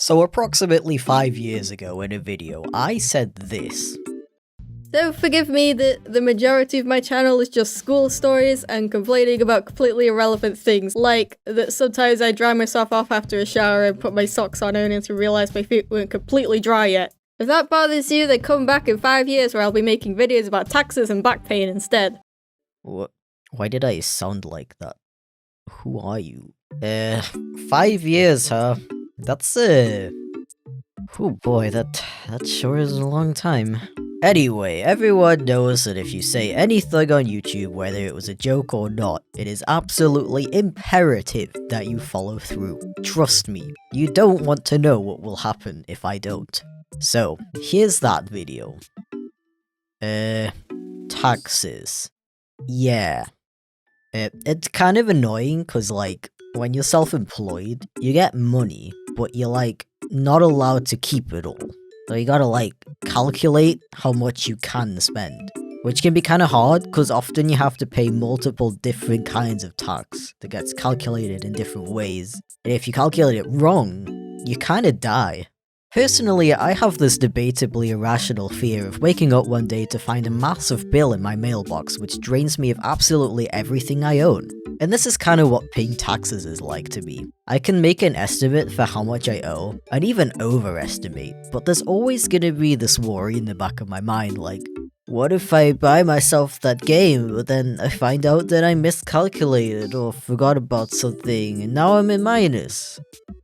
So approximately 5 years ago in a video, I said this. So forgive me that the majority of my channel is just school stories and complaining about completely irrelevant things, like that sometimes I dry myself off after a shower and put my socks on only to realize my feet weren't completely dry yet. If that bothers you, then come back in 5 years where I'll be making videos about taxes and back pain instead. What? Why did I sound like that? Who are you? 5 years, huh? That's oh boy, that sure is a long time. Anyway, everyone knows that if you say anything on YouTube, whether it was a joke or not, it is absolutely imperative that you follow through. Trust me, you don't want to know what will happen if I don't. So, here's that video. Taxes. Yeah. It's kind of annoying, cause like, when you're self-employed, you get money, but you're like, not allowed to keep it all. So you gotta like, calculate how much you can spend. Which can be kinda hard, cause often you have to pay multiple different kinds of tax that gets calculated in different ways. And if you calculate it wrong, you kinda die. Personally, I have this debatably irrational fear of waking up one day to find a massive bill in my mailbox which drains me of absolutely everything I own. And this is kinda what paying taxes is like to me. I can make an estimate for how much I owe, and even overestimate, but there's always gonna be this worry in the back of my mind like, what if I buy myself that game, but then I find out that I miscalculated or forgot about something and now I'm in minus?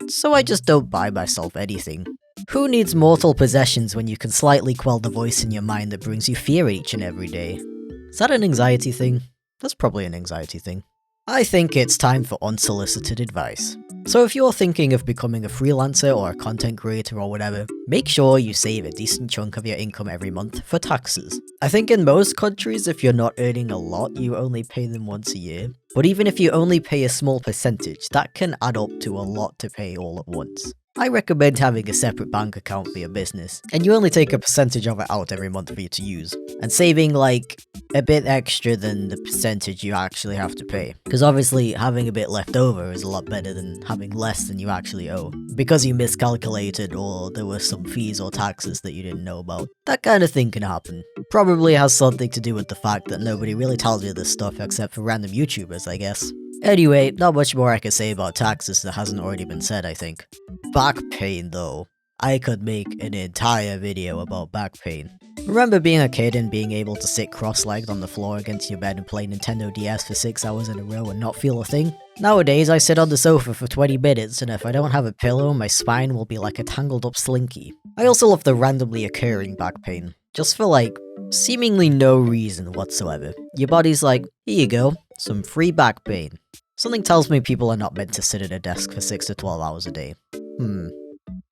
So I just don't buy myself anything. Who needs mortal possessions when you can slightly quell the voice in your mind that brings you fear each and every day? Is that an anxiety thing? That's probably an anxiety thing. I think it's time for unsolicited advice. So if you're thinking of becoming a freelancer or a content creator or whatever, make sure you save a decent chunk of your income every month for taxes. I think in most countries, if you're not earning a lot, you only pay them once a year. But even if you only pay a small percentage, that can add up to a lot to pay all at once. I recommend having a separate bank account for your business, and you only take a percentage of it out every month for you to use, and saving like a bit extra than the percentage you actually have to pay. Because obviously having a bit left over is a lot better than having less than you actually owe, because you miscalculated or there were some fees or taxes that you didn't know about. That kind of thing can happen. Probably has something to do with the fact that nobody really tells you this stuff except for random YouTubers, I guess. Anyway, not much more I can say about taxes that hasn't already been said, I think. Back pain, though. I could make an entire video about back pain. Remember being a kid and being able to sit cross-legged on the floor against your bed and play Nintendo DS for 6 hours in a row and not feel a thing? Nowadays, I sit on the sofa for 20 minutes, and if I don't have a pillow, my spine will be like a tangled up slinky. I also love the randomly occurring back pain. Just for like, seemingly no reason whatsoever. Your body's like, here you go, some free back pain. Something tells me people are not meant to sit at a desk for 6 to 12 hours a day.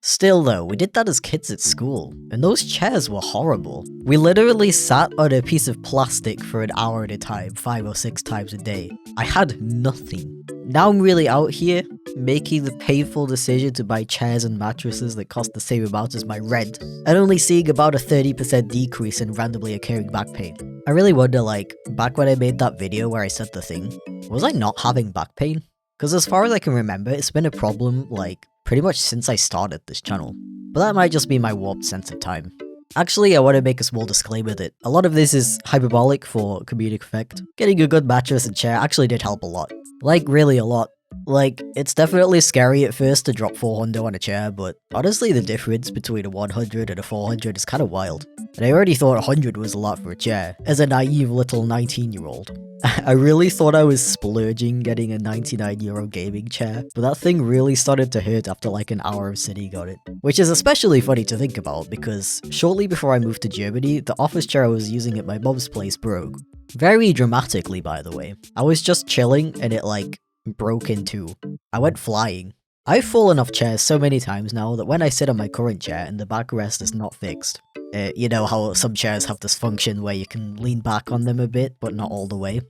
Still though, we did that as kids at school, and those chairs were horrible. We literally sat on a piece of plastic for an hour at a time, 5 or 6 times a day. I had nothing. Now I'm really out here, making the painful decision to buy chairs and mattresses that cost the same amount as my rent, and only seeing about a 30% decrease in randomly occurring back pain. I really wonder, like, back when I made that video where I said the thing, was I not having back pain? Because as far as I can remember, it's been a problem, like, pretty much since I started this channel. But that might just be my warped sense of time. Actually, I want to make a small disclaimer that a lot of this is hyperbolic for comedic effect. Getting a good mattress and chair actually did help a lot. Like, really a lot. Like, it's definitely scary at first to drop 400 on a chair, but honestly the difference between a 100 and a 400 is kinda wild. And I already thought 100 was a lot for a chair, as a naive little 19-year-old. I really thought I was splurging getting a 99-euro gaming chair, but that thing really started to hurt after like an hour of sitting on it. Which is especially funny to think about, because shortly before I moved to Germany, the office chair I was using at my mom's place broke. Very dramatically, by the way. I was just chilling and it like broke in two. I went flying. I've fallen off chairs so many times now that when I sit on my current chair and the backrest is not fixed, you know how some chairs have this function where you can lean back on them a bit, but not all the way?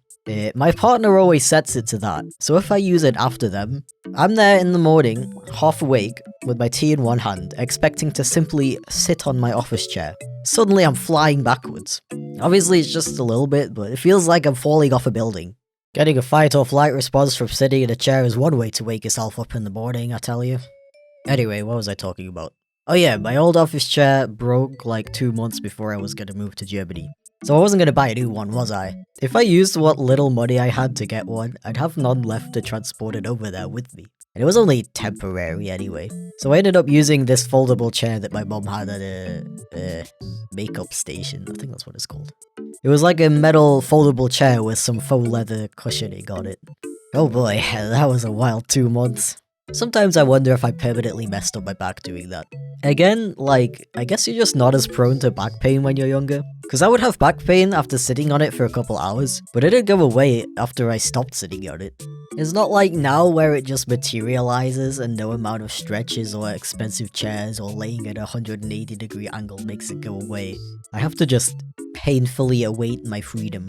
My partner always sets it to that, so if I use it after them, I'm there in the morning, half awake, with my tea in one hand, expecting to simply sit on my office chair. Suddenly I'm flying backwards. Obviously it's just a little bit, but it feels like I'm falling off a building. Getting a fight or flight response from sitting in a chair is one way to wake yourself up in the morning, I tell you. Anyway, what was I talking about? Oh yeah, my old office chair broke like 2 months before I was gonna move to Germany. So I wasn't gonna buy a new one, was I? If I used what little money I had to get one, I'd have none left to transport it over there with me. And it was only temporary anyway. So I ended up using this foldable chair that my mom had at a makeup station. I think that's what it's called. It was like a metal foldable chair with some faux leather cushioning on it. Oh boy, that was a wild 2 months. Sometimes I wonder if I permanently messed up my back doing that. Again, like, I guess you're just not as prone to back pain when you're younger. Because I would have back pain after sitting on it for a couple hours, but it didn't go away after I stopped sitting on it. It's not like now where it just materializes and no amount of stretches or expensive chairs or laying at a 180-degree angle makes it go away. I have to just painfully await my freedom.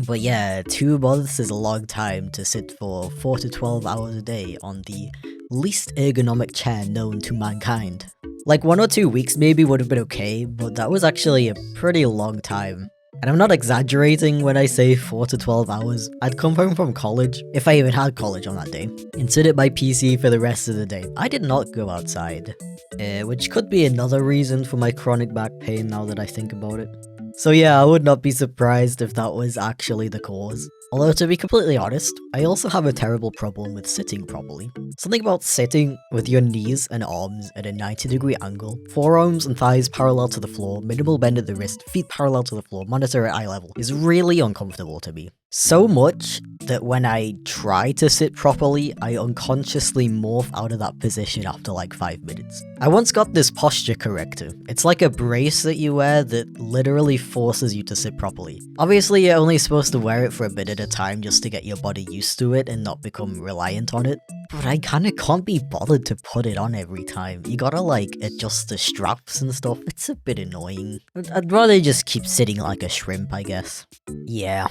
But yeah, 2 months is a long time to sit for 4 to 12 hours a day on the least ergonomic chair known to mankind. Like 1 or 2 weeks maybe would have been okay, but that was actually a pretty long time. And I'm not exaggerating when I say 4 to 12 hours. I'd come home from college, if I even had college on that day, and sit at my PC for the rest of the day. I did not go outside. Which could be another reason for my chronic back pain now that I think about it. So yeah, I would not be surprised if that was actually the cause. Although to be completely honest, I also have a terrible problem with sitting properly. Something about sitting with your knees and arms at a 90-degree angle, forearms and thighs parallel to the floor, minimal bend at the wrist, feet parallel to the floor, monitor at eye level, is really uncomfortable to me. So much that when I try to sit properly, I unconsciously morph out of that position after like 5 minutes. I once got this posture corrector. It's like a brace that you wear that literally forces you to sit properly. Obviously, you're only supposed to wear it for a bit at a time just to get your body used to it and not become reliant on it. But I kinda can't be bothered to put it on every time. You gotta like adjust the straps and stuff. It's a bit annoying. I'd rather just keep sitting like a shrimp, I guess. Yeah.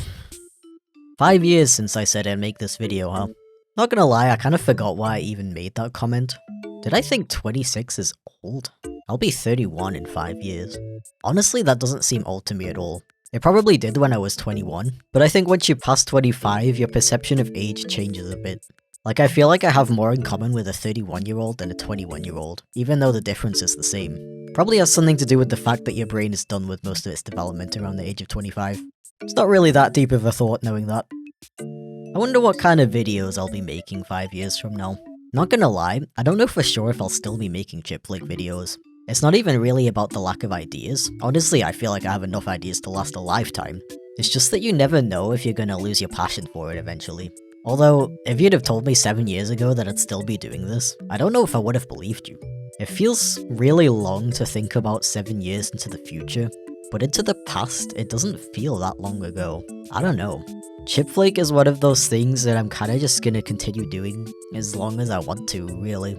5 years since I said I'd make this video, huh? Not gonna lie, I kinda forgot why I even made that comment. Did I think 26 is old? I'll be 31 in 5 years. Honestly, that doesn't seem old to me at all. It probably did when I was 21, but I think once you pass 25, your perception of age changes a bit. Like, I feel like I have more in common with a 31-year-old than a 21-year-old, even though the difference is the same. Probably has something to do with the fact that your brain is done with most of its development around the age of 25. It's not really that deep of a thought knowing that. I wonder what kind of videos I'll be making 5 years from now. Not gonna lie, I don't know for sure if I'll still be making Chipflake videos. It's not even really about the lack of ideas. Honestly, I feel like I have enough ideas to last a lifetime. It's just that you never know if you're gonna lose your passion for it eventually. Although, if you'd have told me 7 years ago that I'd still be doing this, I don't know if I would have believed you. It feels really long to think about 7 years into the future, but into the past, it doesn't feel that long ago. I don't know. Chipflake is one of those things that I'm kinda just gonna continue doing as long as I want to, really.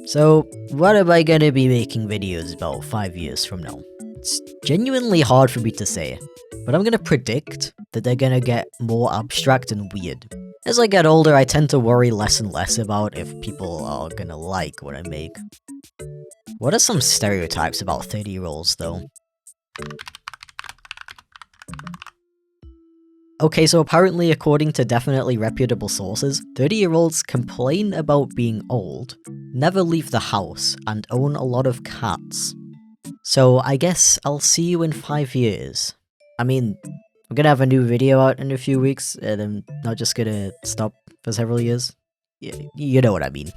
So, what am I gonna be making videos about 5 years from now? It's genuinely hard for me to say, but I'm gonna predict that they're gonna get more abstract and weird. As I get older, I tend to worry less and less about if people are gonna like what I make. What are some stereotypes about 30-year-olds, though? Okay, so apparently, according to definitely reputable sources, 30-year-olds complain about being old, never leave the house, and own a lot of cats. So I guess I'll see you in 5 years. I mean, I'm gonna have a new video out in a few weeks, and I'm not just gonna stop for several years. You know what I mean.